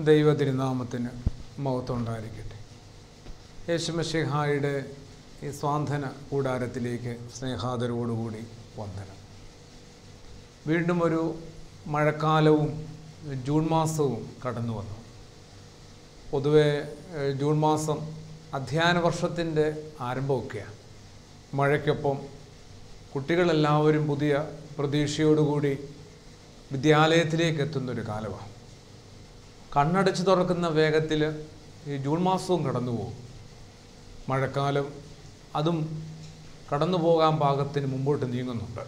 ദൈവതിരുനാമത്തിന് മഹത്വം ഉണ്ടായിരിക്കട്ടെ. യേശുമശിഹായുടെ ഈ സ്വാന്തന കൂടാരത്തിലേക്ക് സ്നേഹാദരവോടുകൂടി വന്ദനം. വീണ്ടും ഒരു മഴക്കാലവും ജൂൺ മാസവും കടന്നു വന്നു. പൊതുവെ ജൂൺ മാസം അധ്യയന വർഷത്തിൻ്റെ ആരംഭമൊക്കെയാണ്. മഴയ്ക്കൊപ്പം കുട്ടികളെല്ലാവരും പുതിയ പ്രതീക്ഷയോടുകൂടി വിദ്യാലയത്തിലേക്ക് എത്തുന്നൊരു കാലമാണ്. കണ്ണടച്ച് തുറക്കുന്ന വേഗത്തിൽ ഈ ജൂൺ മാസവും കടന്നു പോകും. മഴക്കാലം അതും കടന്നു പോകാൻ പാകത്തിന് മുമ്പോട്ട് നീങ്ങുന്നുണ്ട്.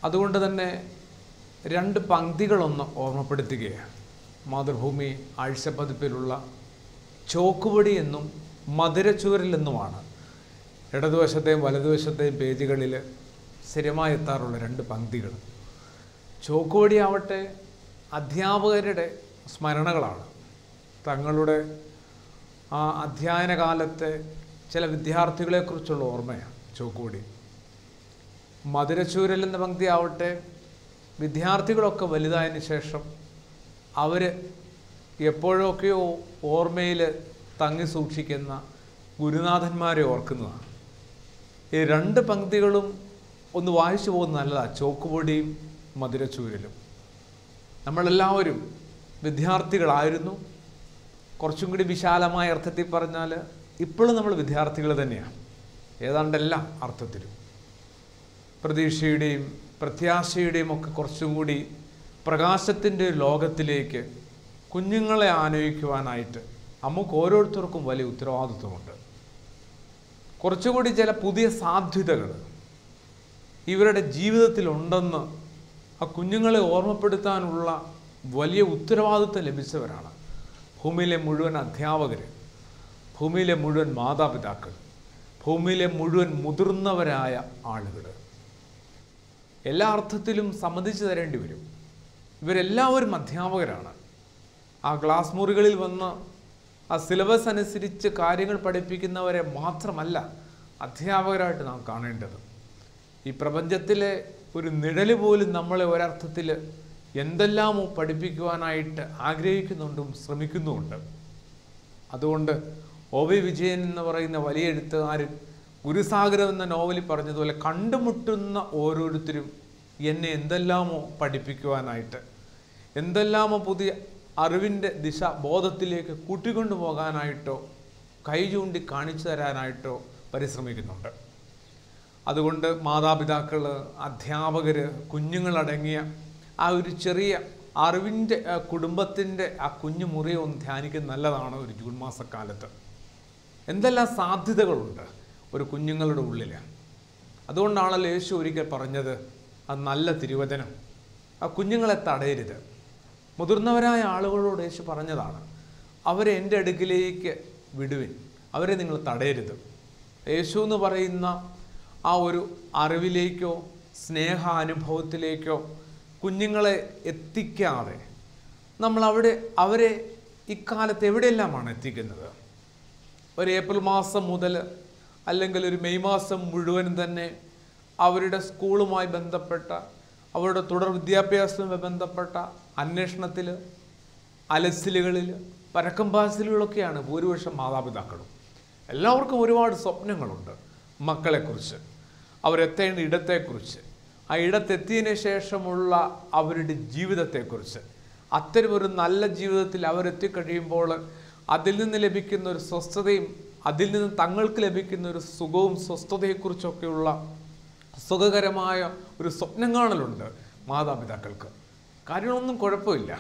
അതുകൊണ്ട് തന്നെ രണ്ട് പങ്ക്തികളൊന്ന് ഓർമ്മപ്പെടുത്തുകയാണ്. മാതൃഭൂമി ആഴ്ചപ്പതിപ്പിലുള്ള ചോക്കുപൊടി എന്നും മധുരച്ചൂരലെന്നുമാണ് ഇടതുവശത്തെയും വലതുവശത്തെയും പേജുകളിൽ സ്ഥിരമായി എത്താറുള്ള രണ്ട് പങ്ക്തികൾ. ചോക്കുപൊടി ആവട്ടെ അധ്യാപകരുടെ സ്മരണകളാണ്. തങ്ങളുടെ ആ അധ്യയന കാലത്തെ ചില വിദ്യാർത്ഥികളെക്കുറിച്ചുള്ള ഓർമ്മയാണ് ചോക്കുപൊടി. മധുരച്ചൂരൽ എന്ന പങ്ക്തി ആവട്ടെ വിദ്യാർത്ഥികളൊക്കെ വലുതായതിനു ശേഷം അവർ എപ്പോഴൊക്കെയോ ഓർമ്മയിൽ തങ്ങി സൂക്ഷിക്കുന്ന ഗുരുനാഥന്മാരെ ഓർക്കുന്നതാണ്. ഈ രണ്ട് പങ്ക്തികളും ഒന്ന് വായിച്ചു പോകുന്നത് നല്ലതാണ്. ചോക്കുപൊടിയും മധുരച്ചൂരലും. നമ്മളെല്ലാവരും വിദ്യാർത്ഥികളായിരുന്നു. കുറച്ചും കൂടി വിശാലമായ അർത്ഥത്തിൽ പറഞ്ഞാൽ ഇപ്പോഴും നമ്മൾ വിദ്യാർത്ഥികൾ തന്നെയാണ്. ഏതാണ്ട് എല്ലാ അർത്ഥത്തിലും പ്രതീക്ഷയുടെയും പ്രത്യാശയുടെയും ഒക്കെ കുറച്ചും കൂടി പ്രകാശത്തിൻ്റെ ലോകത്തിലേക്ക് കുഞ്ഞുങ്ങളെ ആനയിക്കുവാനായിട്ട് നമുക്ക് ഓരോരുത്തർക്കും വലിയ ഉത്തരവാദിത്വമുണ്ട്. കുറച്ചുകൂടി ചില പുതിയ സാധ്യതകൾ ഇവരുടെ ജീവിതത്തിലുണ്ടെന്ന് ആ കുഞ്ഞുങ്ങളെ ഓർമ്മപ്പെടുത്താനുള്ള വലിയ ഉത്തരവാദിത്വം ലഭിച്ചവരാണ് ഭൂമിയിലെ മുഴുവൻ അധ്യാപകർ, ഭൂമിയിലെ മുഴുവൻ മാതാപിതാക്കൾ, ഭൂമിയിലെ മുഴുവൻ മുതിർന്നവരായ ആളുകൾ. എല്ലാ അർത്ഥത്തിലും സമ്മതിച്ചു തരേണ്ടി വരും. ഇവരെല്ലാവരും അധ്യാപകരാണ്. ആ ക്ലാസ് മുറികളിൽ വന്ന് ആ സിലബസ് അനുസരിച്ച് കാര്യങ്ങൾ പഠിപ്പിക്കുന്നവരെ മാത്രമല്ല അധ്യാപകരായിട്ട് നാം കാണേണ്ടത്. ഈ പ്രപഞ്ചത്തിലെ ഒരു നിഴല് പോലും നമ്മളെ ഒരർത്ഥത്തിൽ എന്തെല്ലാമോ പഠിപ്പിക്കുവാനായിട്ട് ആഗ്രഹിക്കുന്നുണ്ടും ശ്രമിക്കുന്നുമുണ്ട്. അതുകൊണ്ട് ഒ.വി. വിജയൻ എന്ന് പറയുന്ന വലിയ എഴുത്തുകാരൻ ഗുരുസാഗരം എന്ന നോവലിൽ പറഞ്ഞതുപോലെ കണ്ടുമുട്ടുന്ന ഓരോരുത്തരും എന്നെ എന്തെല്ലാമോ പഠിപ്പിക്കുവാനായിട്ട്, എന്തെല്ലാമോ പുതിയ അറിവിൻ്റെ ദിശ ബോധത്തിലേക്ക് കൂട്ടിക്കൊണ്ടു പോകാനായിട്ടോ കൈ ചൂണ്ടി കാണിച്ചു തരാനായിട്ടോ പരിശ്രമിക്കുന്നുണ്ട്. അതുകൊണ്ട് മാതാപിതാക്കൾ, അധ്യാപകർ, കുഞ്ഞുങ്ങളടങ്ങിയ ആ ഒരു ചെറിയ അറിവിൻ്റെ കുടുംബത്തിൻ്റെ ആ കുഞ്ഞു മുറിയെ ഒന്ന് ധ്യാനിക്കുന്നത് നല്ലതാണ്. ഒരു ജൂൺ മാസക്കാലത്ത് എന്തെല്ലാം സാധ്യതകളുണ്ട് ഒരു കുഞ്ഞുങ്ങളുടെ ഉള്ളിൽ. അതുകൊണ്ടാണല്ലോ യേശു ഒരിക്കൽ പറഞ്ഞത് ആ നല്ല തിരുവചനം, ആ കുഞ്ഞുങ്ങളെ തടയരുത്. മുതിർന്നവരായ ആളുകളോട് യേശു പറഞ്ഞതാണ്, അവരെ എൻ്റെ അടുക്കിലേക്ക് വിടുവിൻ, അവരെ നിങ്ങൾ തടയരുത്. യേശു എന്ന് പറയുന്ന ആ ഒരു അറിവിലേക്കോ സ്നേഹാനുഭവത്തിലേക്കോ കുഞ്ഞുങ്ങളെ എത്തിക്കാതെ നമ്മൾ അവരെ ഇക്കാലത്ത് എവിടെയെല്ലാമാണ് എത്തിക്കുന്നത്? ഒരു ഏപ്രിൽ മാസം മുതൽ അല്ലെങ്കിൽ ഒരു മെയ് മാസം മുഴുവൻ തന്നെ അവരുടെ സ്കൂളുമായി ബന്ധപ്പെട്ട, അവരുടെ തുടർ വിദ്യാഭ്യാസവുമായി ബന്ധപ്പെട്ട അന്വേഷണത്തിൽ, അലച്ചിലുകളിൽ, പരക്കം പാച്ചിലുകളൊക്കെയാണ് ഭൂരിപക്ഷം മാതാപിതാക്കളും. എല്ലാവർക്കും ഒരുപാട് സ്വപ്നങ്ങളുണ്ട് മക്കളെക്കുറിച്ച്, അവരെത്തേണ്ട ഇടത്തെക്കുറിച്ച്, ആ ഇടത്തെത്തിയതിന് ശേഷമുള്ള അവരുടെ ജീവിതത്തെക്കുറിച്ച്. അത്തരമൊരു നല്ല ജീവിതത്തിൽ അവരെത്തിക്കഴിയുമ്പോൾ അതിൽ നിന്ന് ലഭിക്കുന്ന ഒരു സ്വസ്ഥതയും അതിൽ നിന്ന് തങ്ങൾക്ക് ലഭിക്കുന്ന ഒരു സുഖവും സ്വസ്ഥതയെക്കുറിച്ചൊക്കെയുള്ള സുഖകരമായ ഒരു സ്വപ്നം കാണലുണ്ട് മാതാപിതാക്കൾക്ക്. കാര്യങ്ങളൊന്നും കുഴപ്പമില്ല.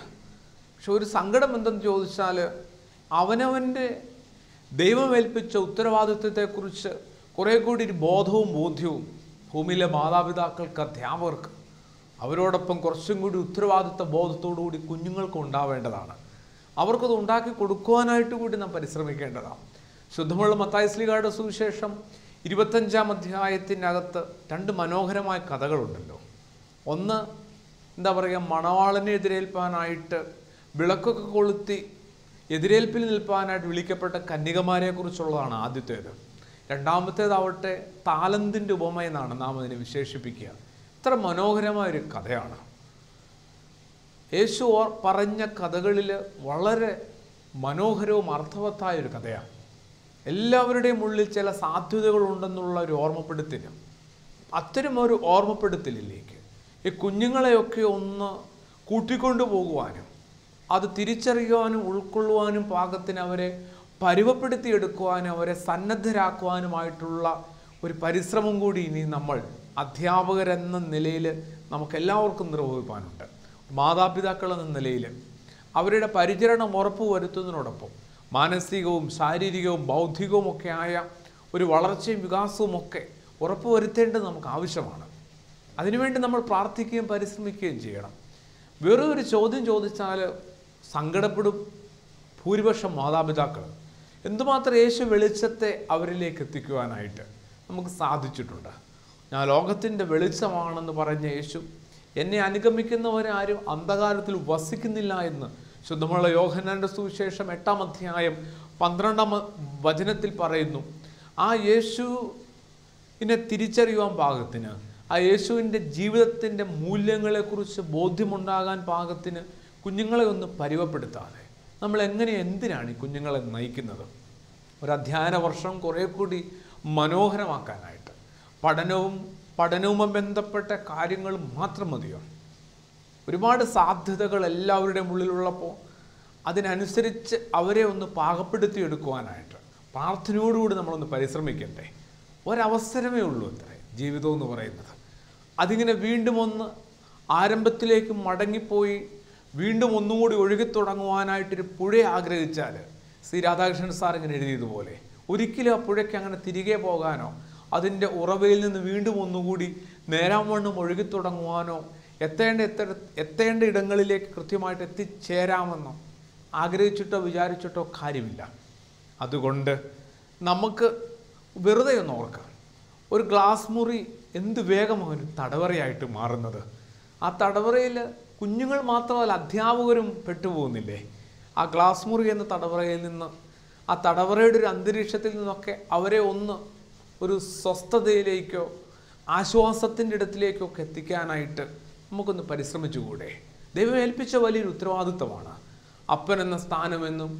പക്ഷെ ഒരു സങ്കടം എന്തെന്ന് ചോദിച്ചാൽ അവനവൻ്റെ ദൈവമേൽപ്പിച്ച ഉത്തരവാദിത്വത്തെക്കുറിച്ച് കുറേ കൂടി ഒരു ബോധവും ബോധ്യവും ഭൂമിയിലെ മാതാപിതാക്കൾക്ക്, അധ്യാപകർക്ക് അവരോടൊപ്പം കുറച്ചും കൂടി ഉത്തരവാദിത്വ ബോധത്തോടു കൂടി കുഞ്ഞുങ്ങൾക്ക് ഉണ്ടാവേണ്ടതാണ്. അവർക്കത് ഉണ്ടാക്കി കൊടുക്കുവാനായിട്ട് കൂടി നാം പരിശ്രമിക്കേണ്ടതാണ്. ശുദ്ധമുള്ള മത്തായി ശ്ലീഹായുടെ സുവിശേഷം 25-ാം അധ്യായത്തിനകത്ത് രണ്ട് മനോഹരമായ കഥകളുണ്ടല്ലോ. ഒന്ന് എന്താ പറയുക, മണവാളനെ എതിരേൽപ്പാനായിട്ട് വിളക്കൊക്കെ കൊളുത്തി എതിരേൽപ്പിൽ നിൽപ്പാനായിട്ട് വിളിക്കപ്പെട്ട കന്യകമാരെക്കുറിച്ചുള്ളതാണ് ആദ്യത്തേത്. രണ്ടാമത്തേതാവട്ടെ താലന്തിൻ്റെ ഉപമയെന്നാണ് നാം അതിനെ വിശേഷിപ്പിക്കുക. ഇത്ര മനോഹരമായൊരു കഥയാണ്. യേശു പറഞ്ഞ കഥകളിൽ വളരെ മനോഹരവും അർത്ഥവത്തായൊരു കഥയാണ്. എല്ലാവരുടെയും ഉള്ളിൽ ചില സാധ്യതകളുണ്ടെന്നുള്ള ഒരു ഓർമ്മപ്പെടുത്തലും, അത്തരം ഒരു ഓർമ്മപ്പെടുത്തലിലേക്ക് ഈ കുഞ്ഞുങ്ങളെയൊക്കെ ഒന്ന് കൂട്ടിക്കൊണ്ടു പോകുവാനും അത് തിരിച്ചറിയുവാനും ഉൾക്കൊള്ളുവാനും പാകത്തിന് അവരെ പരുവപ്പെടുത്തിയെടുക്കുവാനും അവരെ സന്നദ്ധരാക്കുവാനുമായിട്ടുള്ള ഒരു പരിശ്രമം കൂടി ഇനി നമ്മൾ അധ്യാപകരെന്ന നിലയിൽ നമുക്കെല്ലാവർക്കും നിർവഹിക്കാനുണ്ട്. മാതാപിതാക്കൾ എന്ന നിലയിൽ അവരുടെ പരിചരണം ഉറപ്പുവരുത്തുന്നതിനോടൊപ്പം മാനസികവും ശാരീരികവും ബൗദ്ധികവും ഒക്കെ ആയ ഒരു വളർച്ചയും വികാസവും ഒക്കെ ഉറപ്പുവരുത്തേണ്ടത് നമുക്ക് ആവശ്യമാണ്. അതിനുവേണ്ടി നമ്മൾ പ്രാർത്ഥിക്കുകയും പരിശ്രമിക്കുകയും ചെയ്യണം. വെറും ഒരു ചോദ്യം ചോദിച്ചാൽ സങ്കടപ്പെടും ഭൂരിപക്ഷം മാതാപിതാക്കൾ. എന്തുമാത്രം യേശു വെളിച്ചത്തെ അവരിലേക്ക് എത്തിക്കുവാനായിട്ട് നമുക്ക് സാധിച്ചിട്ടുണ്ട്. ഞാൻ ലോകത്തിൻ്റെ വെളിച്ചമാണെന്ന് പറഞ്ഞ യേശു എന്നെ അനുഗമിക്കുന്നവരാരും അന്ധകാരത്തിൽ വസിക്കുന്നില്ല എന്ന് ശുദ്ധമുള്ള യോഹന്നാന്റെ സുവിശേഷം 8-ാം അധ്യായം 12-ാം വചനത്തിൽ പറയുന്നു. ആ യേശുവിനെ തിരിച്ചറിയുവാൻ പാകത്തിന്, ആ യേശുവിൻ്റെ ജീവിതത്തിൻ്റെ മൂല്യങ്ങളെക്കുറിച്ച് ബോധ്യമുണ്ടാകാൻ പാകത്തിന് കുഞ്ഞുങ്ങളെ ഒന്ന് പരുവപ്പെടുത്താതെ നമ്മൾ എന്തിനാണ് ഈ കുഞ്ഞുങ്ങളെ നയിക്കുന്നത്? ഒരു അധ്യയന വർഷം കുറേ കൂടി മനോഹരമാക്കാനായിട്ട് പഠനവുമായി ബന്ധപ്പെട്ട കാര്യങ്ങൾ മാത്രം മതിയോ? ഒരുപാട് സാധ്യതകൾ എല്ലാവരുടെയും ഉള്ളിലുള്ളപ്പോൾ അതിനനുസരിച്ച് അവരെ ഒന്ന് പാകപ്പെടുത്തിയെടുക്കുവാനായിട്ട് പ്രാർത്ഥനയോടുകൂടി നമ്മളൊന്ന് പരിശ്രമിക്കണ്ടേ? ഒരവസരമേ ഉള്ളൂ അത്രേ ജീവിതം എന്ന് പറയുന്നത്. അതിങ്ങനെ വീണ്ടും ഒന്ന് ആരംഭത്തിലേക്ക് മടങ്ങിപ്പോയി വീണ്ടും ഒന്നുകൂടി ഒഴുകിത്തുടങ്ങുവാനായിട്ടൊരു പുഴ ആഗ്രഹിച്ചാൽ ശ്രീ രാധാകൃഷ്ണൻ സാർ ഇങ്ങനെ എഴുതിയതുപോലെ ഒരിക്കലും ആ പുഴയ്ക്ക് അങ്ങനെ തിരികെ പോകാനോ അതിൻ്റെ ഉറവയിൽ നിന്ന് വീണ്ടും ഒന്നുകൂടി നേരാവണ്ണം ഒഴുകിത്തുടങ്ങുവാനോ എത്തേണ്ട ഇടങ്ങളിലേക്ക് കൃത്യമായിട്ട് എത്തിച്ചേരാമെന്നോ ആഗ്രഹിച്ചിട്ടോ വിചാരിച്ചിട്ടോ കാര്യമില്ല. അതുകൊണ്ട് നമുക്ക് വെറുതെ ഒന്ന് ഓർക്കാം, ഒരു ഗ്ലാസ് മുറി എന്ത് വേഗമാണ് ഒരു തടവറയായിട്ട് മാറുന്നത്. ആ തടവറയിൽ കുഞ്ഞുങ്ങൾ മാത്രമല്ല അധ്യാപകരും പെട്ടുപോകുന്നില്ലേ? ആ ഗ്ലാസ് മുറി എന്ന തടവറയിൽ നിന്ന്, ആ തടവറയുടെ ഒരു അന്തരീക്ഷത്തിൽ നിന്നൊക്കെ അവരെ ഒന്ന് ഒരു സ്വസ്ഥതയിലേക്കോ ആശ്വാസത്തിൻ്റെ ഇടത്തിലേക്കോ ഒക്കെ എത്തിക്കാനായിട്ട് നമുക്കൊന്ന് പരിശ്രമിച്ചുകൂടെ? ദൈവം ഏൽപ്പിച്ച വലിയൊരു ഉത്തരവാദിത്വമാണ്. അപ്പൻ എന്ന സ്ഥാനമെന്നും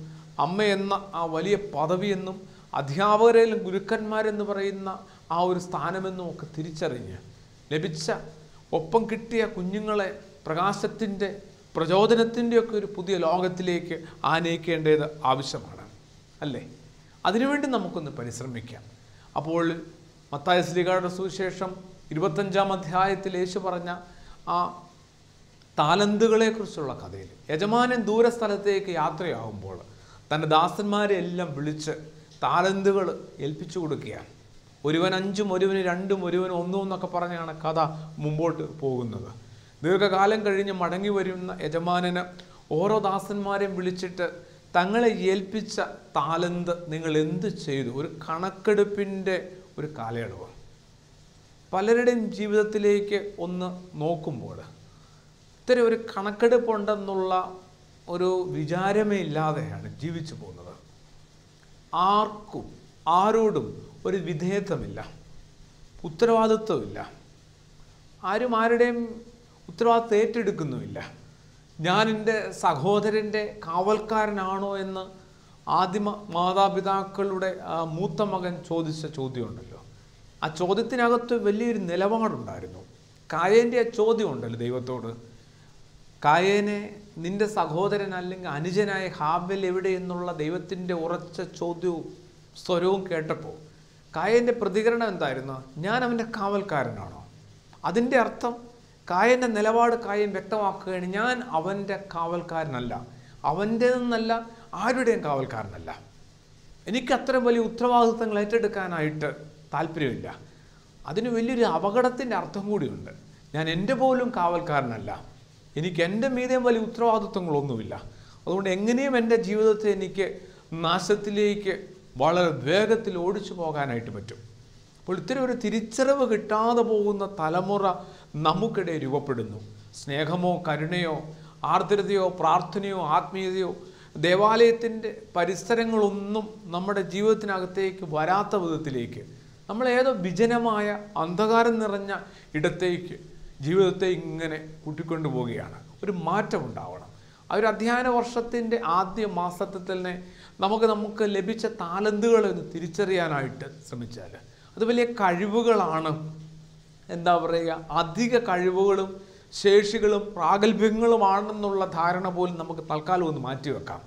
അമ്മ എന്ന ആ വലിയ പദവിയെന്നും അധ്യാപകരെയും ഗുരുക്കന്മാരെന്ന് പറയുന്ന ആ ഒരു സ്ഥാനമെന്നും ഒക്കെ തിരിച്ചറിഞ്ഞ് ലഭിച്ച ഒപ്പം കിട്ടിയ കുഞ്ഞുങ്ങളെ പ്രകാശത്തിൻ്റെ പ്രചോദനത്തിൻ്റെയൊക്കെ ഒരു പുതിയ ലോകത്തിലേക്ക് ആനയിക്കേണ്ടത് ആവശ്യമാണ്, അല്ലേ? അതിനുവേണ്ടി നമുക്കൊന്ന് പരിശ്രമിക്കാം. അപ്പോൾ മത്തായി ശ്ലീഹായുടെ സുവിശേഷം 25-ാം അധ്യായത്തിൽ യേശു പറഞ്ഞ ആ താലന്തുകളെക്കുറിച്ചുള്ള കഥയിൽ യജമാനൻ ദൂരസ്ഥലത്തേക്ക് യാത്രയാകുമ്പോൾ തൻ്റെ ദാസന്മാരെ എല്ലാം വിളിച്ച് താലന്തുകൾ ഏൽപ്പിച്ചു കൊടുക്കുകയാണ്. ഒരുവൻ 5, ഒരുവന് 2, ഒരുവന് 1 എന്നൊക്കെ പറഞ്ഞാണ് കഥ മുമ്പോട്ട് പോകുന്നത്. ദീർഘകാലം കഴിഞ്ഞ് മടങ്ങി വരുന്ന യജമാനന് ഓരോ ദാസന്മാരെയും വിളിച്ചിട്ട് തങ്ങളെ ഏൽപ്പിച്ച താലന്ത് നിങ്ങൾ എന്ത് ചെയ്തു? ഒരു കണക്കെടുപ്പിൻ്റെ ഒരു കാലയളവ്. പലരുടെയും ജീവിതത്തിലേക്ക് ഒന്ന് നോക്കുമ്പോൾ ഇത്തരം ഒരു കണക്കെടുപ്പുണ്ടെന്നുള്ള ഒരു വിചാരമേ ഇല്ലാതെയാണ് ജീവിച്ചു പോകുന്നത്. ആർക്കും ആരോടും ഒരു വിധേയത്വമില്ല, ഉത്തരവാദിത്വമില്ല. ആരും ആരുടെയും ഉത്തരവാദിത്വം ഏറ്റെടുക്കുന്നുമില്ല. ഞാൻ എൻ്റെ സഹോദരൻ്റെ കാവൽക്കാരനാണോ എന്ന് ആദിമ മാതാപിതാക്കളുടെ മൂത്ത മകൻ ചോദിച്ച ചോദ്യമുണ്ടല്ലോ. ആ ചോദ്യത്തിനകത്ത് വലിയൊരു നിലപാടുണ്ടായിരുന്നു. കായേൻ്റെ ആ ചോദ്യമുണ്ടല്ലോ ദൈവത്തോട്, കായേനെ നിൻ്റെ സഹോദരൻ അല്ലെങ്കിൽ അനുജനായ ഹാബെൽ എവിടെ എന്നുള്ള ദൈവത്തിൻ്റെ ഉറച്ച ചോദ്യവും സ്വരവും കേട്ടപ്പോൾ കായേൻ്റെ പ്രതികരണം എന്തായിരുന്നു? ഞാൻ അവൻ്റെ കാവൽക്കാരനാണോ? അതിൻ്റെ അർത്ഥം കായൻ്റെ നിലപാട് കായൻ വ്യക്തമാക്കുകയാണ്, ഞാൻ അവൻ്റെ കാവൽക്കാരനല്ല, അവൻ്റെ നിന്നല്ല, ആരുടെയും കാവൽക്കാരനല്ല. എനിക്ക് അത്രയും വലിയ ഉത്തരവാദിത്തങ്ങൾ ഏറ്റെടുക്കാനായിട്ട് താല്പര്യമില്ല. അതിന് വലിയൊരു അപകടത്തിൻ്റെ അർത്ഥം കൂടിയുണ്ട്. ഞാൻ എൻ്റെ പോലും കാവൽക്കാരനല്ല, എനിക്ക് എൻ്റെ മീതെയും വലിയ ഉത്തരവാദിത്വങ്ങളൊന്നുമില്ല. അതുകൊണ്ട് എങ്ങനെയും എൻ്റെ ജീവിതത്തെ എനിക്ക് നാശത്തിലേക്ക് വളരെ വേഗത്തിൽ ഓടിച്ചു പോകാനായിട്ട് പറ്റും. അപ്പോൾ ഇത്തരം ഒരു തിരിച്ചറിവ് കിട്ടാതെ പോകുന്ന തലമുറ നമുക്കിടെ രൂപപ്പെടുന്നു. സ്നേഹമോ കരുണയോ ആർദ്രതയോ പ്രാർത്ഥനയോ ആത്മീയതയോ ദേവാലയത്തിൻ്റെ പരിസരങ്ങളൊന്നും നമ്മുടെ ജീവിതത്തിനകത്തേക്ക് വരാത്ത വിധത്തിലേക്ക് നമ്മൾ ഏതോ വിജനമായ അന്ധകാരം നിറഞ്ഞ ഇടത്തേക്ക് ജീവിതത്തെ ഇങ്ങനെ കൂട്ടിക്കൊണ്ടു പോവുകയാണ്. ഒരു മാറ്റം ഉണ്ടാവണം. ആ ഒരു അധ്യയന വർഷത്തിൻ്റെ ആദ്യ മാസത്തിൽ തന്നെ നമുക്ക് ലഭിച്ച താലന്തുകളെ ഒന്ന് തിരിച്ചറിയാനായിട്ട് ശ്രമിച്ചാൽ അത് വലിയ കഴിവുകളാണ്. എന്താ പറയുക, അധിക കഴിവുകളും ശേഷികളും പ്രാഗൽഭ്യങ്ങളുമാണെന്നുള്ള ധാരണ പോലും നമുക്ക് തൽക്കാലം ഒന്ന് മാറ്റിവെക്കാം.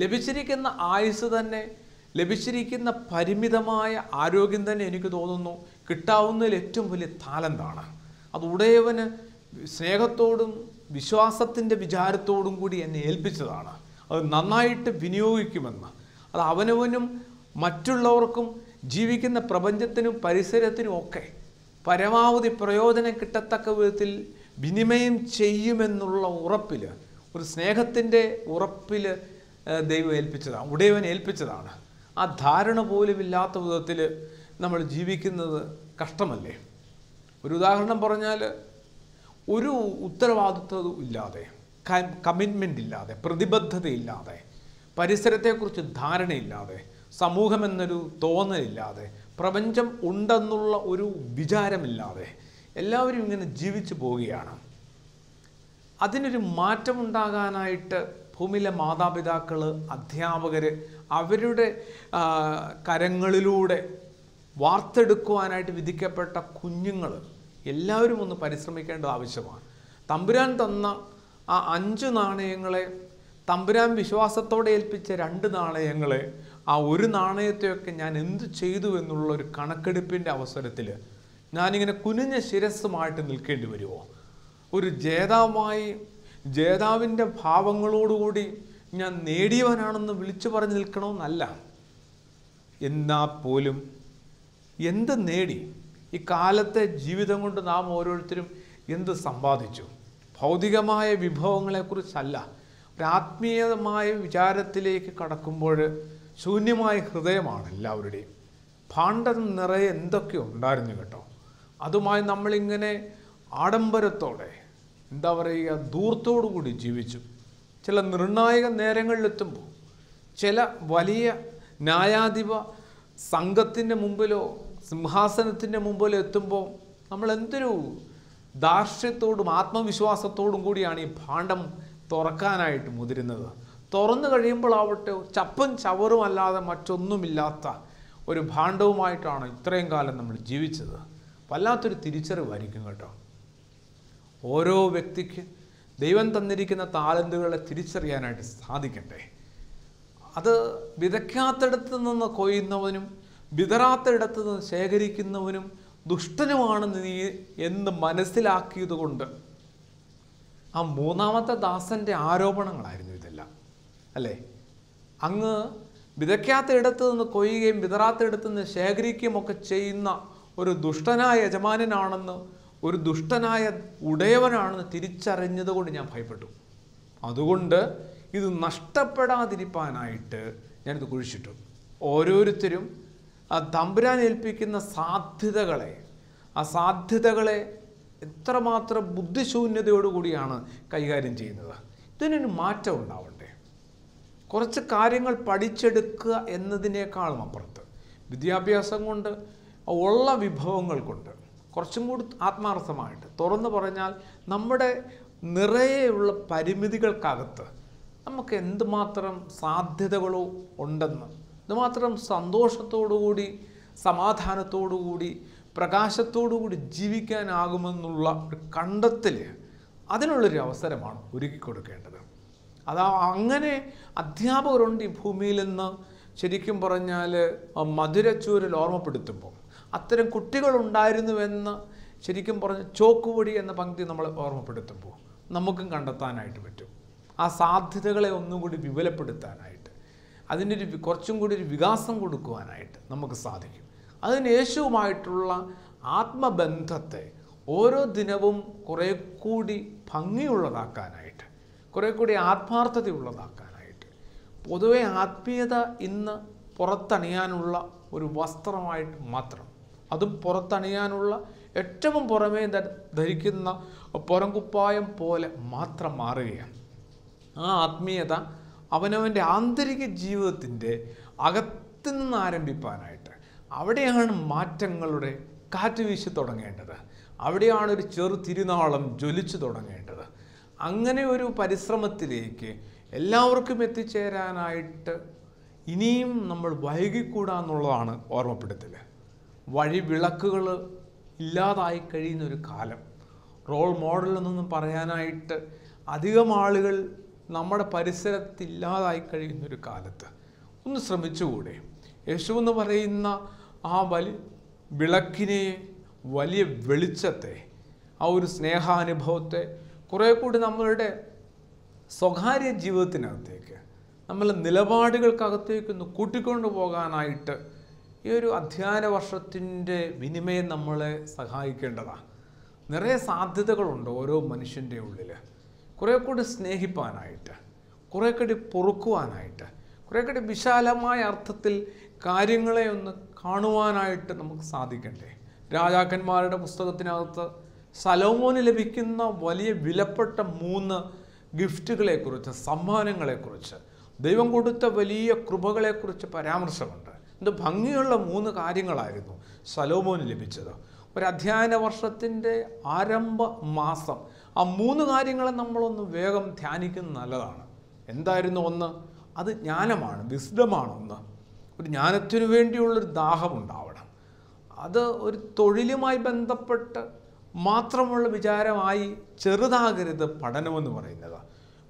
ലഭിച്ചിരിക്കുന്ന ആയുസ് തന്നെ, ലഭിച്ചിരിക്കുന്ന പരിമിതമായ ആരോഗ്യം തന്നെ എനിക്ക് തോന്നുന്നു കിട്ടാവുന്നതിൽ ഏറ്റവും വലിയ താലന്താണ്. അത് ഉടയവന് സ്നേഹത്തോടും വിശ്വാസത്തിൻ്റെ വിചാരത്തോടും കൂടി എന്നെ ഏൽപ്പിച്ചതാണ്. അത് നന്നായിട്ട് വിനിയോഗിക്കുമെന്ന്, അത് അവനവനും മറ്റുള്ളവർക്കും ജീവിക്കുന്ന പ്രപഞ്ചത്തിനും പരിസരത്തിനും ഒക്കെ പരമാവധി പ്രയോജനം കിട്ടത്തക്ക വിധത്തിൽ വിനിമയം ചെയ്യുമെന്നുള്ള ഉറപ്പിൽ, ഒരു സ്നേഹത്തിൻ്റെ ഉറപ്പിൽ ദൈവം ഏൽപ്പിച്ചതാണ്, ഉടയവൻ ഏൽപ്പിച്ചതാണ്. ആ ധാരണ പോലും ഇല്ലാത്ത വിധത്തിൽ നമ്മൾ ജീവിക്കുന്നത് കഷ്ടമല്ലേ? ഒരു ഉദാഹരണം പറഞ്ഞാൽ, ഒരു ഉത്തരവാദിത്വം ഇല്ലാതെ, കമ്മിറ്റ്മെൻ്റ് ഇല്ലാതെ, പ്രതിബദ്ധതയില്ലാതെ, പരിസരത്തെക്കുറിച്ച് ധാരണയില്ലാതെ, സമൂഹമെന്നൊരു തോന്നലില്ലാതെ, പ്രപഞ്ചം ഉണ്ടെന്നുള്ള ഒരു വിചാരമില്ലാതെ എല്ലാവരും ഇങ്ങനെ ജീവിച്ചു പോവുകയാണ്. അതിനൊരു മാറ്റമുണ്ടാകാനായിട്ട് ഭൂമിയിലെ മാതാപിതാക്കൾ, അധ്യാപകർ അവരുടെ കരങ്ങളിലൂടെ വാർത്തെടുക്കുവാനായിട്ട് വിധിക്കപ്പെട്ട കുഞ്ഞുങ്ങൾ എല്ലാവരും ഒന്ന് പരിശ്രമിക്കേണ്ടത് ആവശ്യമാണ്. തമ്പുരാൻ തന്ന ആ 5 നാണയങ്ങളെ, തമ്പുരാൻ വിശ്വാസത്തോടെ ഏൽപ്പിച്ച 2 നാണയങ്ങളെ, ആ ഒരു നാണയത്തെയൊക്കെ ഞാൻ എന്ത് ചെയ്തു എന്നുള്ള ഒരു കണക്കെടുപ്പിൻ്റെ അവസരത്തിൽ ഞാനിങ്ങനെ കുനിഞ്ഞ ശിരസ്സുമായിട്ട് നിൽക്കേണ്ടി വരുമോ? ഒരു ജേതാവുമായി, ജേതാവിൻ്റെ ഭാവങ്ങളോടുകൂടി ഞാൻ നേടിയവനാണെന്ന് വിളിച്ചു പറഞ്ഞ് നിൽക്കണമെന്നല്ല. എന്നാൽ പോലും എന്ത് നേടി? ഈ കാലത്തെ ജീവിതം കൊണ്ട് നാം ഓരോരുത്തരും എന്ത് സമ്പാദിച്ചു? ഭൗതികമായ വിഭവങ്ങളെക്കുറിച്ചല്ല, ഒരാത്മീയമായ വിചാരത്തിലേക്ക് കടക്കുമ്പോൾ ശൂന്യമായ ഹൃദയമാണ് എല്ലാവരുടെയും. ഭാണ്ഡം നിറയെ എന്തൊക്കെ ഉണ്ടായിരുന്നു കേട്ടോ. അതുമായി നമ്മളിങ്ങനെ ആഡംബരത്തോടെ, എന്താ പറയുക, ധൂർത്തോടു കൂടി ജീവിച്ചു. ചില നിർണായക നേരങ്ങളിലെത്തുമ്പോൾ, ചില വലിയ ന്യായാധിപ സംഘത്തിൻ്റെ മുമ്പിലോ സിംഹാസനത്തിൻ്റെ മുമ്പിലോ എത്തുമ്പോൾ നമ്മൾ എന്തൊരു ധാർഷ്ട്യത്തോടും ആത്മവിശ്വാസത്തോടും കൂടിയാണ് ഈ ഭാണ്ഡം തുറക്കാനായിട്ട് മുതിരുന്നത്. തുറന്നു കഴിയുമ്പോൾ ആവട്ടെ ചപ്പും ചവറും അല്ലാതെ മറ്റൊന്നുമില്ലാത്ത ഒരു ഭാണ്ഡവുമായിട്ടാണ് ഇത്രയും കാലം നമ്മൾ ജീവിച്ചത്. വല്ലാത്തൊരു തിരിച്ചറിവായിരിക്കും കേട്ടോ. ഓരോ വ്യക്തിക്ക് ദൈവം തന്നിരിക്കുന്ന താലന്തുകളെ തിരിച്ചറിയാനായിട്ട് സാധിക്കട്ടെ. അത് വിതയ്ക്കാത്തിടത്ത് നിന്ന് കൊയ്യുന്നവനും വിതറാത്തിടത്ത് നിന്ന് ശേഖരിക്കുന്നവനും ദുഷ്ടനുമാണെന്ന് നീ എന്ന് മനസ്സിലാക്കിയത് കൊണ്ട്, ആ 3ാമത്തെ ദാസൻ്റെ ആരോപണങ്ങളായിരുന്നു ഇതെല്ലാം, അല്ലേ? അങ്ങ് വിതയ്ക്കാത്ത ഇടത്ത് നിന്ന് കൊയ്യുകയും വിതറാത്ത ഇടത്ത് നിന്ന് ശേഖരിക്കുകയും ഒക്കെ ചെയ്യുന്ന ഒരു ദുഷ്ടനായ യജമാനനാണെന്ന്, ഒരു ദുഷ്ടനായ ഉടയവനാണെന്ന് തിരിച്ചറിഞ്ഞത് കൊണ്ട് ഞാൻ ഭയപ്പെട്ടു. അതുകൊണ്ട് ഇത് നഷ്ടപ്പെടാതിരിക്കാനായിട്ട് ഞാനിത് കുഴിച്ചിട്ടു. ഓരോരുത്തരും ആ തമ്പുരാൻ ഏൽപ്പിക്കുന്ന സാധ്യതകളെ എത്രമാത്രം ബുദ്ധിശൂന്യതയോടുകൂടിയാണ് കൈകാര്യം ചെയ്യുന്നത്. ഇതിനൊരു മാറ്റം ഉണ്ടാവണ്ടേ? കുറച്ച് കാര്യങ്ങൾ പഠിച്ചെടുക്കുക എന്നതിനേക്കാളും അപ്പുറത്ത് വിദ്യാഭ്യാസം കൊണ്ട്, ഉള്ള വിഭവങ്ങൾ കൊണ്ട് കുറച്ചും കൂടി ആത്മാർത്ഥമായിട്ട് തുറന്നു പറഞ്ഞാൽ, നമ്മുടെ നിറയെയുള്ള പരിമിതികൾക്കകത്ത് നമുക്ക് എന്തുമാത്രം സാധ്യതകളോ ഉണ്ടെന്ന്, എന്തുമാത്രം സന്തോഷത്തോടുകൂടി, സമാധാനത്തോടുകൂടി, പ്രകാശത്തോടുകൂടി ജീവിക്കാനാകുമെന്നുള്ള ഒരു കണ്ടെത്തൽ, അതിനുള്ളൊരു അവസരമാണ് ഒരുക്കി കൊടുക്കേണ്ടത്. അങ്ങനെ അധ്യാപകരുണ്ട് ഈ ഭൂമിയിൽ നിന്ന്. ശരിക്കും പറഞ്ഞാൽ മധുരച്ചൂരിൽ ഓർമ്മപ്പെടുത്തുമ്പോൾ അത്തരം കുട്ടികളുണ്ടായിരുന്നുവെന്ന് ശരിക്കും പറഞ്ഞ ചോക്കുപൊടി എന്ന പങ്ക്തി നമ്മൾ ഓർമ്മപ്പെടുത്തുമ്പോൾ നമുക്കും കണ്ടെത്താനായിട്ട് പറ്റും. ആ സാധ്യതകളെ ഒന്നും കൂടി വിപുലപ്പെടുത്താനായിട്ട്, അതിനൊരു കുറച്ചും കൂടി ഒരു വികാസം കൊടുക്കുവാനായിട്ട് നമുക്ക് സാധിക്കും. അതിന് യേശുവുമായിട്ടുള്ള ആത്മബന്ധത്തെ ഓരോ ദിനവും കുറേ കൂടി ഭംഗിയുള്ളതാക്കാനായിട്ട്, കുറേ കൂടി ആത്മാർത്ഥതയുള്ളതാക്കാനായിട്ട്. പൊതുവെ ആത്മീയത ഇന്ന് പുറത്തണിയാനുള്ള ഒരു വസ്ത്രമായിട്ട് മാത്രം, അതും പുറത്തണിയാനുള്ള ഏറ്റവും പുറമേ ധരിക്കുന്ന പുറംകുപ്പായം പോലെ മാത്രം മാറുകയാണ്. ആ ആത്മീയത അവനവൻ്റെ ആന്തരിക ജീവിതത്തിൻ്റെ അകത്തു നിന്ന് ആരംഭിക്കാനായിട്ട്, അവിടെയാണ് മാറ്റങ്ങളുടെ കാറ്റ് വീശി തുടങ്ങേണ്ടത്. അവിടെയാണ് ഒരു ചെറു തിരുനാളം ജ്വലിച്ചു തുടങ്ങേണ്ടത്. അങ്ങനെ ഒരു പരിശ്രമത്തിലേക്ക് എല്ലാവർക്കും എത്തിച്ചേരാനായിട്ട് ഇനിയും നമ്മൾ വൈകിക്കൂടാന്നുള്ളതാണ് ഓർമ്മപ്പെടുത്തൽ. വഴി വിളക്കുകൾ ഇല്ലാതായി കഴിയുന്നൊരു കാലം. റോൾ മോഡൽ എന്നൊന്നും പറയാനായിട്ട് അധികം ആളുകൾ നമ്മുടെ പരിസരത്തില്ലാതായി കഴിയുന്നൊരു കാലത്ത് ഒന്ന് ശ്രമിച്ചുകൂടെ? യേശു എന്ന് പറയുന്ന ആ വലിയ വിളക്കിനെ, വലിയ വെളിച്ചത്തെ, ആ ഒരു സ്നേഹാനുഭവത്തെ കുറേ കൂടി നമ്മളുടെ സ്വകാര്യ ജീവിതത്തിനകത്തേക്ക്, നമ്മളുടെ നിലപാടുകൾക്കകത്തേക്ക് ഒന്ന് കൂട്ടിക്കൊണ്ടു പോകാനായിട്ട് ഈ ഒരു അധ്യയന വർഷത്തിൻ്റെ വിനിമയം നമ്മളെ സഹായിക്കേണ്ടതാണ്. നിറയെ സാധ്യതകളുണ്ട് ഓരോ മനുഷ്യൻ്റെ ഉള്ളിൽ. കുറേ കൂടി സ്നേഹിപ്പാനായിട്ട്, കുറേ കൂടി പൊറുക്കുവാനായിട്ട്, കുറേ കൂടി വിശാലമായ അർത്ഥത്തിൽ കാര്യങ്ങളെ ഒന്ന് കാണുവാനായിട്ട് നമുക്ക് സാധിക്കണ്ടേ? രാജാക്കന്മാരുടെ പുസ്തകത്തിനകത്ത് ശലോമോന് ലഭിക്കുന്ന വലിയ വിലപ്പെട്ട 3 ഗിഫ്റ്റുകളെക്കുറിച്ച്, സമ്മാനങ്ങളെക്കുറിച്ച്, ദൈവം കൊടുത്ത വലിയ കൃപകളെക്കുറിച്ച് പരാമർശമുണ്ട്. എന്ത് ഭംഗിയുള്ള 3 കാര്യങ്ങളായിരുന്നു ശലോമോന് ലഭിച്ചത്. ഒരു അധ്യയന വർഷത്തിൻ്റെ ആരംഭ മാസം ആ 3 കാര്യങ്ങളെ നമ്മളൊന്ന് വേഗം ധ്യാനിക്കുന്നത് നല്ലതാണ്. എന്തായിരുന്നു? ഒന്ന്, അത് ജ്ഞാനമാണ്, വിസ്ഡമാണ്. ഒന്ന്, ഒരു ജ്ഞാനത്തിനു വേണ്ടിയുള്ളൊരു ദാഹമുണ്ടാവണം. അത് ഒരു തൊഴിലുമായി ബന്ധപ്പെട്ട് മാത്രമുള്ള വിചാരമായി ചെറുതാകരുത് പഠനമെന്ന് പറയുന്നത്.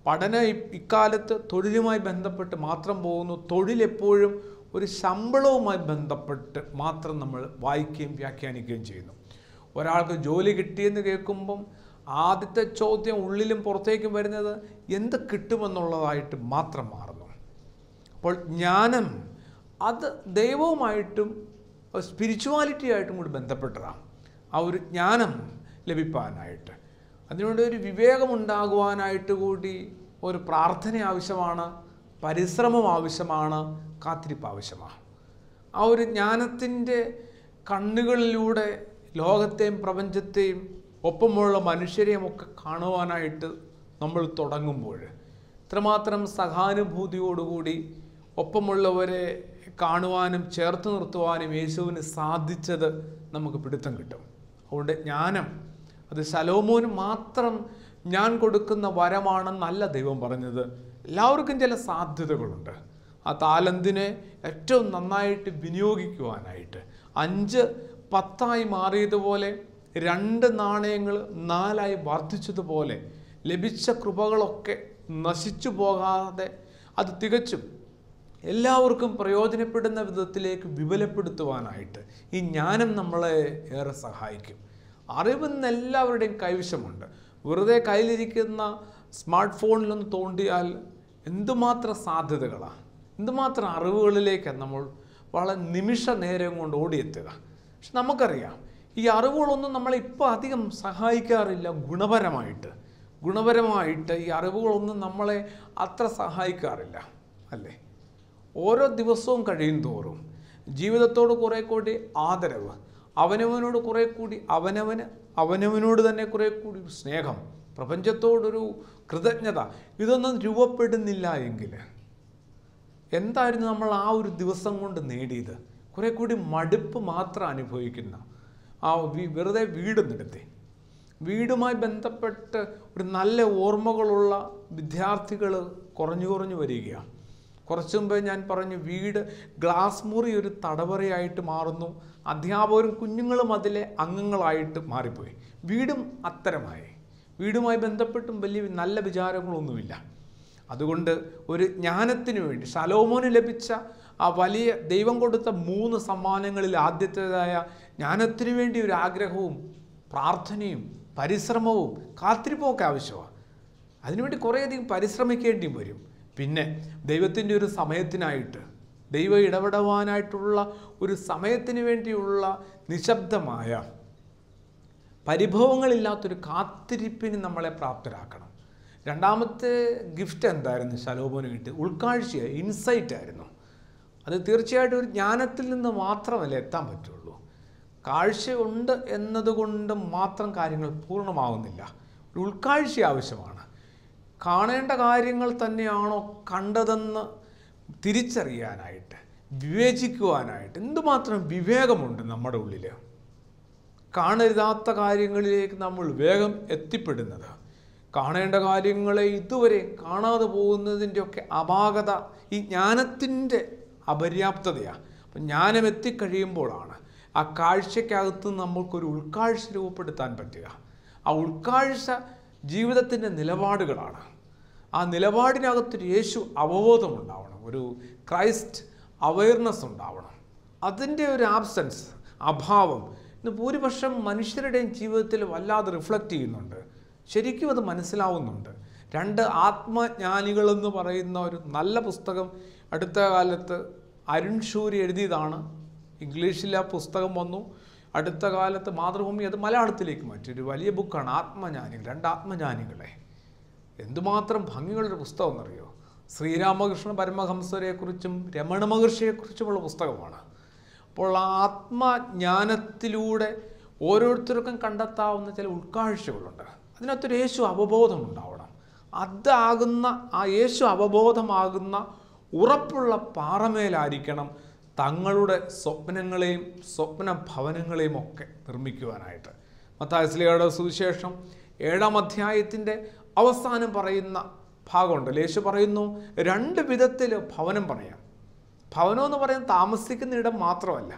പഠനം ഇക്കാലത്ത് തൊഴിലുമായി ബന്ധപ്പെട്ട് മാത്രം പോകുന്നു. തൊഴിലെപ്പോഴും ഒരു ശമ്പളവുമായി ബന്ധപ്പെട്ട് മാത്രം നമ്മൾ വായിക്കുകയും വ്യാഖ്യാനിക്കുകയും ചെയ്യുന്നു. ഒരാൾക്ക് ജോലി കിട്ടിയെന്ന് കേൾക്കുമ്പം ആദ്യത്തെ ചോദ്യം ഉള്ളിലും പുറത്തേക്കും വരുന്നത് എന്ത് കിട്ടുമെന്നുള്ളതായിട്ട് മാത്രം മാറുന്നു. അപ്പോൾ ജ്ഞാനം അത് ദൈവവുമായിട്ടും സ്പിരിച്വാലിറ്റി ആയിട്ടും കൂടി ബന്ധപ്പെട്ടതാണ്. ആ ഒരു ജ്ഞാനം ലഭിക്കാനായിട്ട്, അതിനുവേണ്ടി ഒരു വിവേകമുണ്ടാകുവാനായിട്ട് കൂടി ഒരു പ്രാർത്ഥന ആവശ്യമാണ്, പരിശ്രമം ആവശ്യമാണ്, കാത്തിരിപ്പ് ആവശ്യമാണ്. ആ ഒരു ജ്ഞാനത്തിൻ്റെ കണ്ണുകളിലൂടെ ലോകത്തെയും പ്രപഞ്ചത്തെയും ഒപ്പമുള്ള മനുഷ്യരെയും ഒക്കെ കാണുവാനായിട്ട് നമ്മൾ തുടങ്ങുമ്പോൾ ഇത്രമാത്രം സഹാനുഭൂതിയോടുകൂടി ഒപ്പമുള്ളവരെ കാണുവാനും ചേർത്ത് നിർത്തുവാനും യേശുവിന് സാധിച്ചത് നമുക്ക് പിടുത്തം കിട്ടും. അതുകൊണ്ട് ജ്ഞാനം അത് ശലോമോന് മാത്രം ഞാൻ കൊടുക്കുന്ന വരമാണെന്നല്ല ദൈവം പറഞ്ഞത്. എല്ലാവർക്കും ചില സാധ്യതകളുണ്ട്. ആ താലന്തിനെ ഏറ്റവും നന്നായിട്ട് വിനിയോഗിക്കുവാനായിട്ട് 5-10 മാറിയതുപോലെ 2 നാണയങ്ങൾ 4 വർദ്ധിച്ചതുപോലെ ലഭിച്ച കൃപകളൊക്കെ നശിച്ചു പോകാതെ അത് തികച്ചും എല്ലാവർക്കും പ്രയോജനപ്പെടുന്ന വിധത്തിലേക്ക് വിപുലപ്പെടുത്തുവാനായിട്ട് ഈ ജ്ഞാനം നമ്മളെ ഏറെ സഹായിക്കും. അറിവെന്ന് എല്ലാവരുടെയും കൈവശമുണ്ട്. വെറുതെ കയ്യിലിരിക്കുന്ന സ്മാർട്ട് ഫോണിലൊന്ന് തോണ്ടിയാൽ എന്തുമാത്രം സാധ്യതകളാണ്, എന്തുമാത്രം അറിവുകളിലേക്കാണ് നമ്മൾ വളരെ നിമിഷ നേരം കൊണ്ട് ഓടിയെത്തുക. പക്ഷെ നമുക്കറിയാം ഈ അറിവുകളൊന്നും നമ്മളെ ഇപ്പോൾ അധികം സഹായിക്കാറില്ല. ഗുണപരമായിട്ട് ഈ അറിവുകളൊന്നും നമ്മളെ അത്ര സഹായിക്കാറില്ല, അല്ലേ? ഓരോ ദിവസവും കഴിയും തോറും ജീവിതത്തോട് കുറേ കൂടി ആദരവ്, അവനവനോട് കുറേ കൂടി അവനവനോട് തന്നെ കുറേ കൂടി സ്നേഹം, പ്രപഞ്ചത്തോടൊരു കൃതജ്ഞത, ഇതൊന്നും രൂപപ്പെടുന്നില്ല എങ്കിൽ എന്തായിരുന്നു നമ്മൾ ആ ഒരു ദിവസം കൊണ്ട് നേടിയത്? കുറേ കൂടി മടുപ്പ് മാത്രം അനുഭവിക്കുന്ന ആ വെറുതെ വീടുമായി ബന്ധപ്പെട്ട് ഒരു നല്ല ഓർമ്മകളുള്ള വിദ്യാർത്ഥികൾ കുറഞ്ഞു വരികയാണ്. കുറച്ചു മുമ്പേ ഞാൻ പറഞ്ഞു, വീട് ഗ്ലാസ് മുറി ഒരു തടവറയായിട്ട് മാറുന്നു. അധ്യാപകരും കുഞ്ഞുങ്ങളും അതിലെ അംഗങ്ങളായിട്ട് മാറിപ്പോയി. വീടും അത്തരമായി. വീടുമായി ബന്ധപ്പെട്ടും വലിയ നല്ല വിചാരങ്ങളൊന്നുമില്ല. അതുകൊണ്ട് ഒരു ജ്ഞാനത്തിന് വേണ്ടി ശലോമോന് ലഭിച്ച ആ വലിയ ദൈവം കൊടുത്ത 3 സമ്മാനങ്ങളിൽ ആദ്യത്തേതായ ജ്ഞാനത്തിന് വേണ്ടി ഒരു ആഗ്രഹവും പ്രാർത്ഥനയും പരിശ്രമവും കാത്തിരിപ്പും ഒക്കെ ആവശ്യമാണ്. അതിനുവേണ്ടി കുറേയധികം പരിശ്രമിക്കേണ്ടിയും വരും. പിന്നെ ദൈവത്തിൻ്റെ ഒരു സമയത്തിനായിട്ട്, ദൈവം ഇടപെടുവാനായിട്ടുള്ള ഒരു സമയത്തിന് വേണ്ടിയുള്ള നിശബ്ദമായ പരിഭവങ്ങളില്ലാത്തൊരു കാത്തിരിപ്പിന് നമ്മളെ പ്രാപ്തരാക്കണം. രണ്ടാമത്തെ ഗിഫ്റ്റ് എന്തായിരുന്നു ശലോമോന് കിട്ടിയത്? ഉൾക്കാഴ്ച, ഇൻസൈറ്റ് ആയിരുന്നു. അത് തീർച്ചയായിട്ടും ഒരു ജ്ഞാനത്തിൽ നിന്ന് മാത്രമല്ല എത്താൻ പറ്റുള്ളൂ. കാഴ്ച ഉണ്ട് എന്നതുകൊണ്ട് മാത്രം കാര്യങ്ങൾ പൂർണ്ണമാകുന്നില്ല. ഒരു ഉൾക്കാഴ്ച ആവശ്യമാണ്. കാണേണ്ട കാര്യങ്ങൾ തന്നെയാണോ കണ്ടതെന്ന് തിരിച്ചറിയാനായിട്ട്, വിവേചിക്കുവാനായിട്ട് എന്തുമാത്രം വിവേകമുണ്ട് നമ്മുടെ ഉള്ളിൽ. കാണരുതാത്ത കാര്യങ്ങളിലേക്ക് നമ്മൾ വേഗം എത്തിപ്പെടുന്നത്, കാണേണ്ട കാര്യങ്ങളെ ഇതുവരെ കാണാതെ പോകുന്നതിൻ്റെയൊക്കെ അപാകത ഈ ജ്ഞാനത്തിൻ്റെ അപര്യാപ്തതയാണ്. അപ്പം ജ്ഞാനം എത്തിക്കഴിയുമ്പോഴാണ് ആ കാഴ്ചയ്ക്കകത്ത് നമ്മൾക്കൊരു ഉൾക്കാഴ്ച രൂപപ്പെടുത്താൻ പറ്റുക. ആ ഉൾക്കാഴ്ച ജീവിതത്തിൻ്റെ നിലപാടുകളാണ്. ആ നിലപാടിനകത്തൊരു യേശു അവബോധം ഉണ്ടാവണം, ഒരു ക്രൈസ്റ്റ് അവയർനെസ് ഉണ്ടാവണം. അതിൻ്റെ ഒരു ആബ്സെൻസ്, അഭാവം ഇന്ന് ഭൂരിപക്ഷം മനുഷ്യരുടെയും ജീവിതത്തിൽ വല്ലാതെ റിഫ്ലക്റ്റ് ചെയ്യുന്നുണ്ട്. ശരിക്കും അത് മനസ്സിലാവുന്നുണ്ട്. 2 ആത്മജ്ഞാനികളെന്ന് പറയുന്ന ഒരു നല്ല പുസ്തകം അടുത്ത കാലത്ത് അരുൺ ഷൂരി എഴുതിയതാണ്. ഇംഗ്ലീഷിൽ ആ പുസ്തകം വന്നു. അടുത്ത കാലത്ത് മാതൃഭൂമി അത് മലയാളത്തിലേക്ക് മാറ്റിയൊരു വലിയ ബുക്കാണ് ആത്മജ്ഞാനികൾ. 2 ആത്മജ്ഞാനികളെ. എന്തുമാത്രം ഭംഗിയുള്ളൊരു പുസ്തകം എന്നറിയോ? ശ്രീരാമകൃഷ്ണ പരമഹംസരെക്കുറിച്ചും രമണ മഹർഷിയെക്കുറിച്ചുമുള്ള പുസ്തകമാണ്. അപ്പോൾ ആ ആത്മജ്ഞാനത്തിലൂടെ ഓരോരുത്തർക്കും കണ്ടെത്താവുന്ന ചില ഉൾക്കാഴ്ചകളുണ്ട്. അതിനകത്തൊരു യേശു അവബോധം ഉണ്ടാവണം. അതാകുന്ന ആ യേശു അവബോധമാകുന്ന ഉറപ്പുള്ള പാറമേലായിരിക്കണം തങ്ങളുടെ സ്വപ്നങ്ങളെയും സ്വപ്ന ഭവനങ്ങളെയും ഒക്കെ നിർമ്മിക്കുവാനായിട്ട്. മത്തായി ശ്ലീഹയുടെ സുവിശേഷം 7-ാം അധ്യായത്തിൻ്റെ അവസാനം പറയുന്ന ഭാഗമുണ്ട്. യേശു പറയുന്നു 2 വിധത്തിൽ ഭവനം പണിയാം. ഭവനം എന്ന് പറയുന്നത് താമസിക്കുന്ന ഇടം മാത്രമല്ല,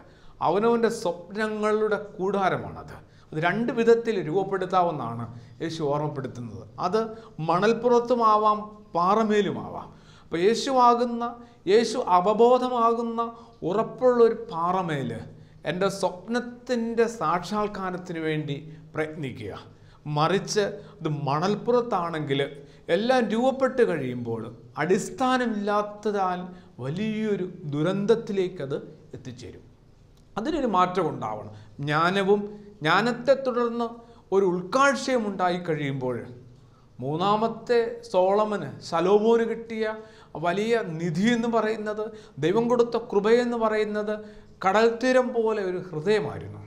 അവനവൻ്റെ സ്വപ്നങ്ങളുടെ കൂടാരമാണത്. അത് 2 വിധത്തിൽ രൂപപ്പെടുത്താവുന്നതാണ് യേശു ഓർമ്മപ്പെടുത്തുന്നത്. അത് മണൽപ്പുറത്തുമാവാം, പാറമേലുമാവാം. അപ്പോൾ യേശു അവബോധമാകുന്ന ഉറപ്പുള്ളൊരു പാറമേൽ എൻ്റെ സ്വപ്നത്തിൻ്റെ സാക്ഷാത്കാരത്തിന് വേണ്ടി പ്രയത്നിക്കുക. മറിച്ച് ഇത് മണൽപ്പുറത്താണെങ്കിൽ എല്ലാം രൂപപ്പെട്ട് കഴിയുമ്പോൾ അടിസ്ഥാനമില്ലാത്തതാൽ വലിയൊരു ദുരന്തത്തിലേക്കത് എത്തിച്ചേരും. അതിനൊരു മാറ്റം ഉണ്ടാവണം. ജ്ഞാനത്തെ തുടർന്ന് ഒരു ഉൾക്കാഴ്ചയും ഉണ്ടായി കഴിയുമ്പോൾ 3-ാമത്തെ ശലോമോന് കിട്ടിയ വലിയ നിധി എന്ന് പറയുന്നത്, ദൈവം കൊടുത്ത കൃപയെന്ന് പറയുന്നത് കടൽ തീരം പോലെ ഒരു ഹൃദയമായിരുന്നു.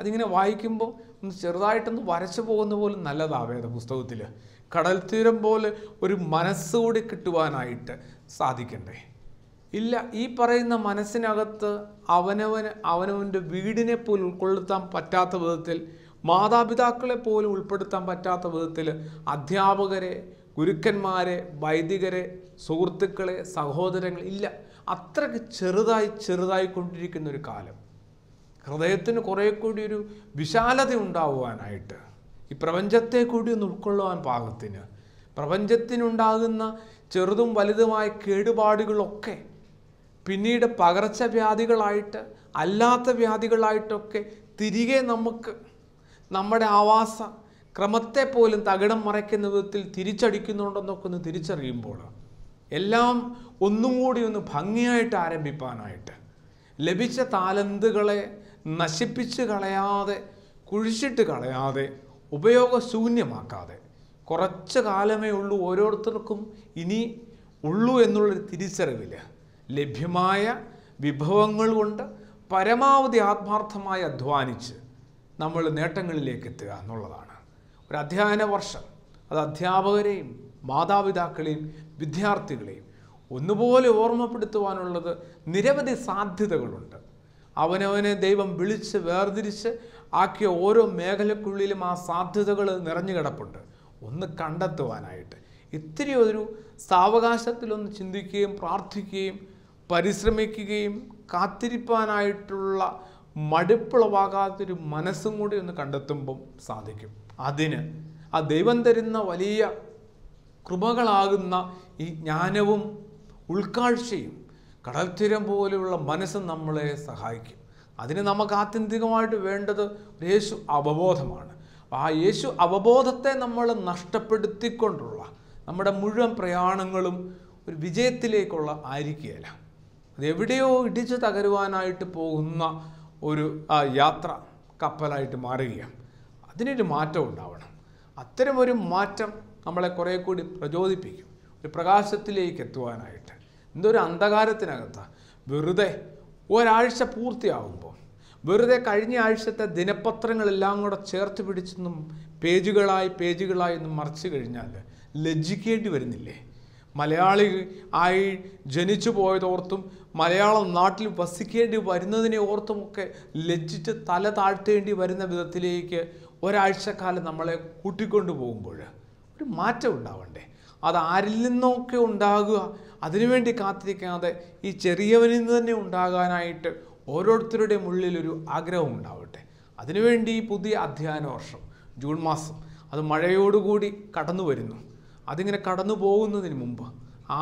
അതിങ്ങനെ വായിക്കുമ്പോൾ ഒന്ന് ചെറുതായിട്ടൊന്ന് വരച്ചു പോകുന്ന പോലും നല്ലതാണ്. വേദ പുസ്തകത്തിൽ കടൽ തീരം പോലെ ഒരു മനസ്സുകൂടി കിട്ടുവാനായിട്ട് സാധിക്കണ്ടേ? ഇല്ല. ഈ പറയുന്ന മനസ്സിനകത്ത് അവനവൻ്റെ വീടിനെ പോലും ഉൾക്കൊള്ളുത്താൻ പറ്റാത്ത വിധത്തിൽ, മാതാപിതാക്കളെ പോലും ഉൾപ്പെടുത്താൻ പറ്റാത്ത വിധത്തിൽ അധ്യാപകരെ, ഗുരുക്കന്മാരെ, വൈദികരെ, സുഹൃത്തുക്കളെ, സഹോദരങ്ങൾ ഇല്ല. അത്രയ്ക്ക് ചെറുതായി കൊണ്ടിരിക്കുന്ന ഒരു കാലം. ഹൃദയത്തിന് കുറേ കൂടി ഒരു വിശാലത ഉണ്ടാകുവാനായിട്ട്, ഈ പ്രപഞ്ചത്തെ കൂടി ഒന്ന് ഉൾക്കൊള്ളുവാൻ പാകത്തിന്, പ്രപഞ്ചത്തിനുണ്ടാകുന്ന ചെറുതും വലുതുമായ കേടുപാടുകളൊക്കെ പിന്നീട് പകർച്ചവ്യാധികളായിട്ട്, അല്ലാത്ത വ്യാധികളായിട്ടൊക്കെ തിരികെ നമുക്ക് നമ്മുടെ ആവാസ ക്രമത്തെ പോലും തകിടം മറയ്ക്കുന്ന വിധത്തിൽ തിരിച്ചടിക്കുന്നുണ്ടെന്നൊക്കെ ഒന്ന് തിരിച്ചറിയുമ്പോൾ എല്ലാം ഒന്നും കൂടി ഒന്ന് ഭംഗിയായിട്ട് ആരംഭിക്കാനായിട്ട്, ലഭിച്ച താലന്തുകളെ നശിപ്പിച്ച് കളയാതെ, കുഴിച്ചിട്ട് കളയാതെ, ഉപയോഗശൂന്യമാക്കാതെ, കുറച്ച് കാലമേ ഉള്ളൂ ഓരോരുത്തർക്കും ഇനി ഉള്ളൂ എന്നുള്ളൊരു തിരിച്ചറിവിൽ ലഭ്യമായ വിഭവങ്ങൾ കൊണ്ട് പരമാവധി ആത്മാർത്ഥമായി അധ്വാനിച്ച് നമ്മൾ നേട്ടങ്ങളിലേക്ക് എത്തുക എന്നുള്ളതാണ്. ഒരു അധ്യയന വർഷം അത് അധ്യാപകരെയും മാതാപിതാക്കളെയും വിദ്യാർത്ഥികളെയും ഒന്നുപോലെ ഓർമ്മപ്പെടുത്തുവാനുള്ളത് നിരവധി സാധ്യതകളുണ്ട്. അവനവനെ ദൈവം വിളിച്ച് വേർതിരിച്ച് ആക്കിയ ഓരോ മേഖലക്കുള്ളിലും ആ സാധ്യതകൾ നിറഞ്ഞു കിടപ്പുണ്ട്. ഒന്ന് കണ്ടെത്തുവാനായിട്ട് ഇത്തിരി ഒരു സാവകാശത്തിലൊന്ന് ചിന്തിക്കുകയും പ്രാർത്ഥിക്കുകയും പരിശ്രമിക്കുകയും കാത്തിരിപ്പാനായിട്ടുള്ള മടുപ്പുളവാകാത്തൊരു മനസ്സും കൂടി ഒന്ന് കണ്ടെത്തുമ്പം സാധിക്കും. അതിന് ആ ദൈവം തരുന്ന വലിയ കൃപകളാകുന്ന ഈ ജ്ഞാനവും ഉൾക്കാഴ്ചയും കടൽത്തീരം പോലെയുള്ള മനസ്സും നമ്മളെ സഹായിക്കും. അതിന് നമുക്ക് ആത്യന്തികമായിട്ട് വേണ്ടത് യേശു അവബോധമാണ്. ആ യേശു അവബോധത്തെ നമ്മൾ നഷ്ടപ്പെടുത്തിക്കൊണ്ടുള്ള നമ്മുടെ മുഴുവൻ പ്രയാണങ്ങളും ഒരു വിജയത്തിലേക്കുള്ള ആയിരിക്കുകയില്ല. അതെവിടെയോ ഇടിച്ചു തകരുവാനായിട്ട് പോകുന്ന ഒരു യാത്ര കപ്പലായിട്ട് മാറുകയാണ്. അതിനൊരു മാറ്റം ഉണ്ടാവണം. അത്തരമൊരു മാറ്റം നമ്മളെ കുറേ കൂടി പ്രചോദിപ്പിക്കും ഒരു പ്രകാശത്തിലേക്ക് എത്തുവാനായിട്ട്. എന്തൊരു അന്ധകാരത്തിനകത്താണ് വെറുതെ ഒരാഴ്ച പൂർത്തിയാകുമ്പോൾ, വെറുതെ കഴിഞ്ഞ ആഴ്ചത്തെ ദിനപത്രങ്ങളെല്ലാം കൂടെ ചേർത്ത് പിടിച്ചൊന്നും പേജുകളായി ഒന്നും മറിച്ച് കഴിഞ്ഞാൽ ലജ്ജിക്കേണ്ടി വരുന്നില്ലേ? മലയാളി ആയി ജനിച്ചു പോയതോർത്തും മലയാളം നാട്ടിൽ വസിക്കേണ്ടി വരുന്നതിനെ ഓർത്തുമൊക്കെ ലജ്ജിച്ച് തല താഴ്ത്തേണ്ടി വരുന്ന വിധത്തിലേക്ക് ഒരാഴ്ചക്കാലം നമ്മളെ കൂട്ടിക്കൊണ്ടു പോകുമ്പോൾ ഒരു മാറ്റം ഉണ്ടാവണ്ടേ? അത് ആരിൽ നിന്നൊക്കെ ഉണ്ടാകുക, അതിനുവേണ്ടി കാത്തിരിക്കാതെ ഈ ചെറിയവനിൽ നിന്ന് തന്നെ ഉണ്ടാകാനായിട്ട് ഓരോരുത്തരുടെയും ഉള്ളിലൊരു ആഗ്രഹം ഉണ്ടാവട്ടെ. അതിനുവേണ്ടി ഈ പുതിയ അധ്യയന വർഷം ജൂൺ മാസം അത് മഴയോടുകൂടി കടന്നു വരുന്നു. അതിങ്ങനെ കടന്നു പോകുന്നതിന് മുമ്പ്,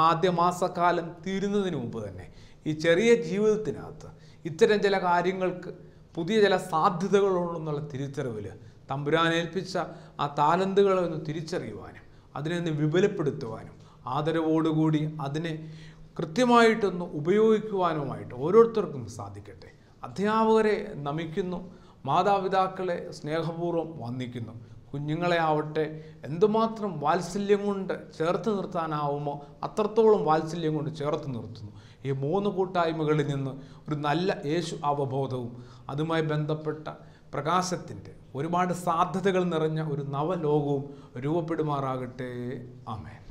ആദ്യ മാസക്കാലം തീരുന്നതിന് മുമ്പ് തന്നെ ഈ ചെറിയ ജീവിതത്തിനകത്ത് ഇത്തരം ചില കാര്യങ്ങൾക്ക് പുതിയ ചില സാധ്യതകളുണ്ടെന്നുള്ള തിരിച്ചറിവിൽ തമ്പുരാനേൽപ്പിച്ച ആ താലന്തുകളെ ഒന്ന് തിരിച്ചറിയുവാനും അതിനെ ഒന്ന് വിപുലപ്പെടുത്തുവാനും ആദരവോടുകൂടി അതിനെ കൃത്യമായിട്ടൊന്ന് ഉപയോഗിക്കുവാനുമായിട്ട് ഓരോരുത്തർക്കും സാധിക്കട്ടെ. അധ്യാപകരെ നമിക്കുന്നു, മാതാപിതാക്കളെ സ്നേഹപൂർവ്വം വന്ദിക്കുന്നു. കുഞ്ഞുങ്ങളെ ആവട്ടെ എന്തുമാത്രം വാത്സല്യം കൊണ്ട് ചേർത്ത് നിർത്താനാവുമോ അത്രത്തോളം വാത്സല്യം കൊണ്ട് ചേർത്ത് നിർത്തുന്നു. ഈ 3 കൂട്ടായ്മകളിൽ നിന്ന് ഒരു നല്ല യേശു അവബോധവും അതുമായി ബന്ധപ്പെട്ട പ്രകാശത്തിൻ്റെ ഒരുപാട് സാധ്യതകൾ നിറഞ്ഞ ഒരു നവലോകവും രൂപപ്പെടുമാറാകട്ടെ. ആമേൻ.